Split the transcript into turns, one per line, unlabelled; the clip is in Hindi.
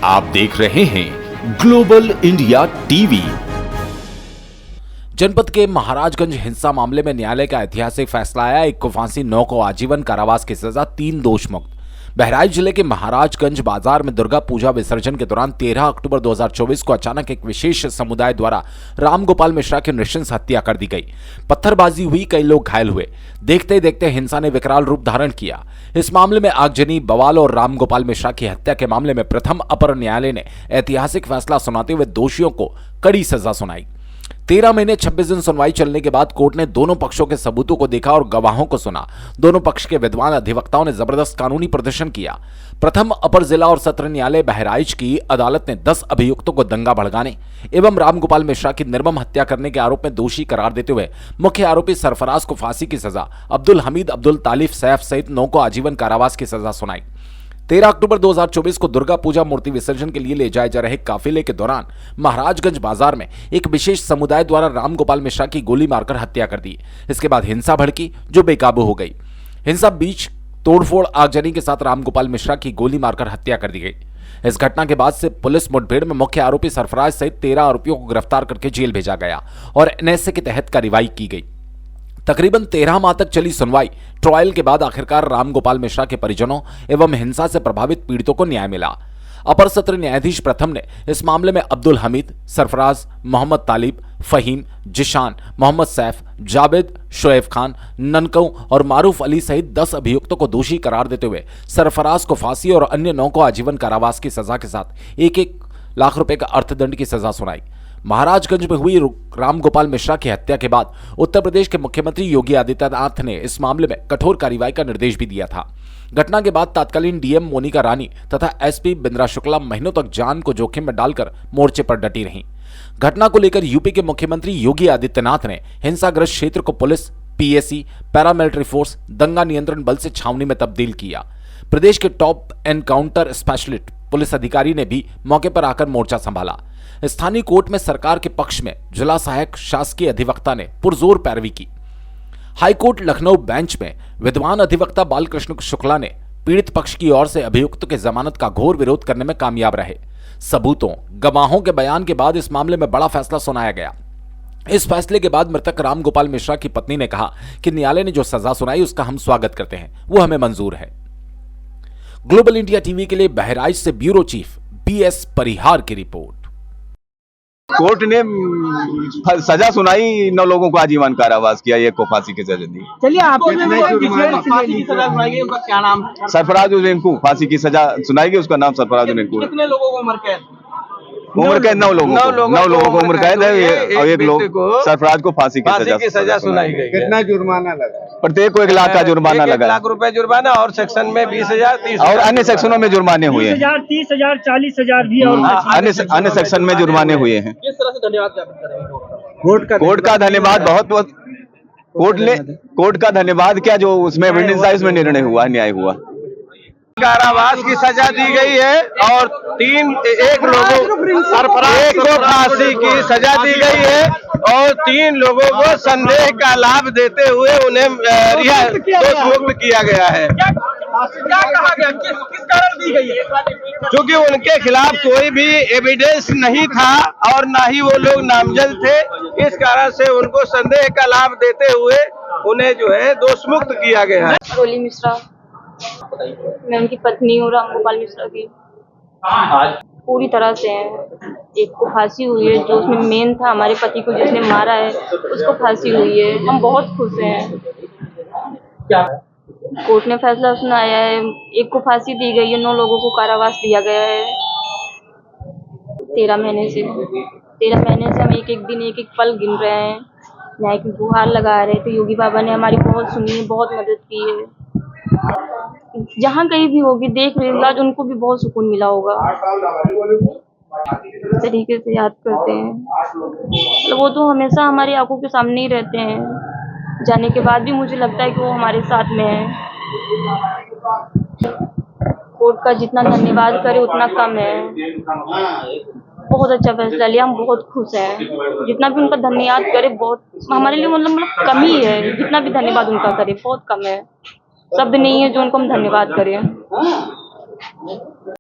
आप देख रहे हैं ग्लोबल इंडिया टीवी। जनपद के महाराजगंज हिंसा मामले में न्यायालय का ऐतिहासिक फैसला आया। एक को फांसी, 9 को आजीवन कारावास की सजा, 3 दोष मुक्त। बहराइच जिले के महाराजगंज बाजार में दुर्गा पूजा विसर्जन के दौरान 13 अक्टूबर 2024 को अचानक एक विशेष समुदाय द्वारा राम गोपाल मिश्रा की नृशंस हत्या कर दी गई। पत्थरबाजी हुई, कई लोग घायल हुए। देखते ही देखते हिंसा ने विकराल रूप धारण किया। इस मामले में आगजनी, बवाल और राम गोपाल मिश्रा की हत्या के मामले में प्रथम अपर न्यायालय ने ऐतिहासिक फैसला सुनाते हुए दोषियों को कड़ी सजा सुनाई। 13 महीने 26 दिन सुनवाई चलने के बाद कोर्ट ने दोनों पक्षों के सबूतों को देखा और गवाहों को सुना। दोनों पक्ष के विद्वान अधिवक्ताओं ने जबरदस्त कानूनी प्रदर्शन किया। प्रथम अपर जिला और सत्र न्यायालय बहराइच की अदालत ने 10 अभियुक्तों को दंगा भड़काने एवं राम गोपाल मिश्रा की निर्मम हत्या करने के आरोप में दोषी करार देते हुए मुख्य आरोपी सरफराज को फांसी की सजा, अब्दुल हमीद, अब्दुल तालिफ, सैफ सहित 9 को आजीवन कारावास की सजा सुनाई। 13 अक्टूबर 2024 को दुर्गा पूजा मूर्ति विसर्जन के लिए ले जाए जा रहे काफिले के दौरान महाराजगंज बाजार में एक विशेष समुदाय द्वारा राम गोपाल मिश्रा की गोली मारकर हत्या कर दी। इसके बाद हिंसा भड़की जो बेकाबू हो गई। हिंसा बीच तोड़फोड़, आगजनी के साथ राम गोपाल मिश्रा की गोली मारकर हत्या कर दी गई। इस घटना के बाद से पुलिस मुठभेड़ में मुख्य आरोपी सरफराज सहित 13 आरोपियों को गिरफ्तार करके जेल भेजा गया और एनएसए के तहत कार्रवाई की गई। तकरीबन 13 माह तक चली सुनवाई ट्रायल के बाद आखिरकार राम गोपाल मिश्रा के परिजनों एवं हिंसा से प्रभावित पीड़ितों को न्याय मिला। अपर सत्र न्यायाधीश प्रथम ने इस मामले में अब्दुल हमीद, सरफराज, मोहम्मद तालिब, फहीम, जिशान, मोहम्मद सैफ, जावेद, शोएब खान, ननकऊ और मारूफ अली सहित 10 अभियुक्तों को दोषी करार देते हुए सरफराज को फांसी और अन्य 9 को आजीवन कारावास की सजा के साथ 1-1 लाख रुपए का अर्थदंड की सजा सुनाई। महाराजगंज में हुई राम गोपाल मिश्रा की हत्या के बाद उत्तर प्रदेश के मुख्यमंत्री योगी आदित्यनाथ ने इस मामले में कठोर कार्रवाई का निर्देश भी दिया था। घटना के बाद तत्कालीन डीएम मोनिका रानी तथा एसपी बिंद्रा शुक्ला महीनों तक जान को जोखिम में डालकर मोर्चे पर डटी रहीं। घटना को लेकर यूपी के मुख्यमंत्री योगी आदित्यनाथ ने हिंसाग्रस्त क्षेत्र को पुलिस, पीएसी, पैरामिलिट्री फोर्स, दंगा नियंत्रण बल से छावनी में तब्दील किया। प्रदेश के टॉप एनकाउंटर स्पेशलिस्ट पुलिस अधिकारी ने भी मौके पर आकर मोर्चा संभाला। स्थानीय कोर्ट में सरकार के पक्ष में जिला सहायक शासकीय अधिवक्ता ने पुरजोर पैरवी की। हाईकोर्ट लखनऊ बेंच में विद्वान अधिवक्ता बालकृष्ण शुक्ला ने पीड़ित पक्ष की ओर से अभियुक्त के जमानत का घोर विरोध करने में कामयाब रहे। सबूतों, गवाहों के बयान के बाद इस मामले में बड़ा फैसला सुनाया गया। इस फैसले के बाद मृतक राम गोपाल मिश्रा की पत्नी ने कहा कि न्यायालय ने जो सजा सुनाई उसका हम स्वागत करते हैं, वो हमें मंजूर है। ग्लोबल इंडिया टीवी के लिए बहराइच से ब्यूरो चीफ बीएस परिहार की रिपोर्ट।
कोर्ट ने सजा सुनाई, 9 लोगों को आजीवन कारावास किया, 1 को फांसी की सजा दी।
चलिए, आपको फांसी की सजा सुनाई गई, उनका क्या नाम?
सरफराज उनको फांसी की सजा सुनाई गई, उसका नाम सरफराज उनको।
कितने लोगों को उम्र कैद?
9 लोगों को उम्र कैद है और 1 लोग सरफराज को फांसी की सजा सुनाई गई।
कितना जुर्माना लगा?
प्रत्येक को 1 लाख का जुर्माना लगा।
1 लाख रुपए जुर्माना और सेक्शन में 20,000, 30,000
और अन्य सेक्शनों में जुर्माने हुए हैं।
30,000, 40,000 भी और
अन्य सेक्शन में जुर्माने हुए हैं।
किस तरह से धन्यवाद ज्ञापित करेंगे
कोर्ट का धन्यवाद, बहुत कोर्ट का धन्यवाद क्या, जो उसमें में निर्णय हुआ, न्याय हुआ।
कारावास की सजा दी गई है और 1 को फांसी की सजा दी गई है और 3 लोगों को संदेह का लाभ देते हुए उन्हें दोष मुक्त किया गया है। क्या कहा गया, किस कारण दी गई है? क्योंकि उनके खिलाफ कोई भी एविडेंस नहीं था और ना ही वो लोग नामजद थे, इस कारण से उनको संदेह का लाभ देते हुए उन्हें जो है दोष मुक्त किया गया है।
रोली मिश्रा, मैं उनकी पत्नी हूँ, राम गोपाल मिश्रा की। पूरी तरह से है। 1 को फांसी हुई है, जो उसमें मेन था, हमारे पति को जिसने मारा है उसको फांसी हुई है। हम बहुत खुश हैं। क्या कोर्ट ने फैसला सुनाया है, 1 को फांसी दी गई है, 9 लोगों को कारावास दिया गया है। 13 महीने से हम एक दिन एक पल गिन रहे हैं, न्याय की गुहार लगा रहे थे। योगी बाबा ने हमारी बहुत सुनी है, बहुत मदद की है। जहाँ कहीं भी होगी देख रहे हैं, उनको भी बहुत सुकून मिला होगा। इस तरीके से याद करते हैं, मतलब वो तो हमेशा हमारी आंखों के सामने ही रहते हैं। जाने के बाद भी मुझे लगता है कि वो हमारे साथ में है। कोर्ट का जितना धन्यवाद करे उतना कम है। बहुत अच्छा फैसला लिया, हम बहुत खुश हैं। जितना भी उनका धन्यवाद करे बहुत हमारे लिए मतलब कम ही है। जितना भी धन्यवाद उनका करे बहुत कम है। शब्द नहीं है जो उनको हम धन्यवाद करें।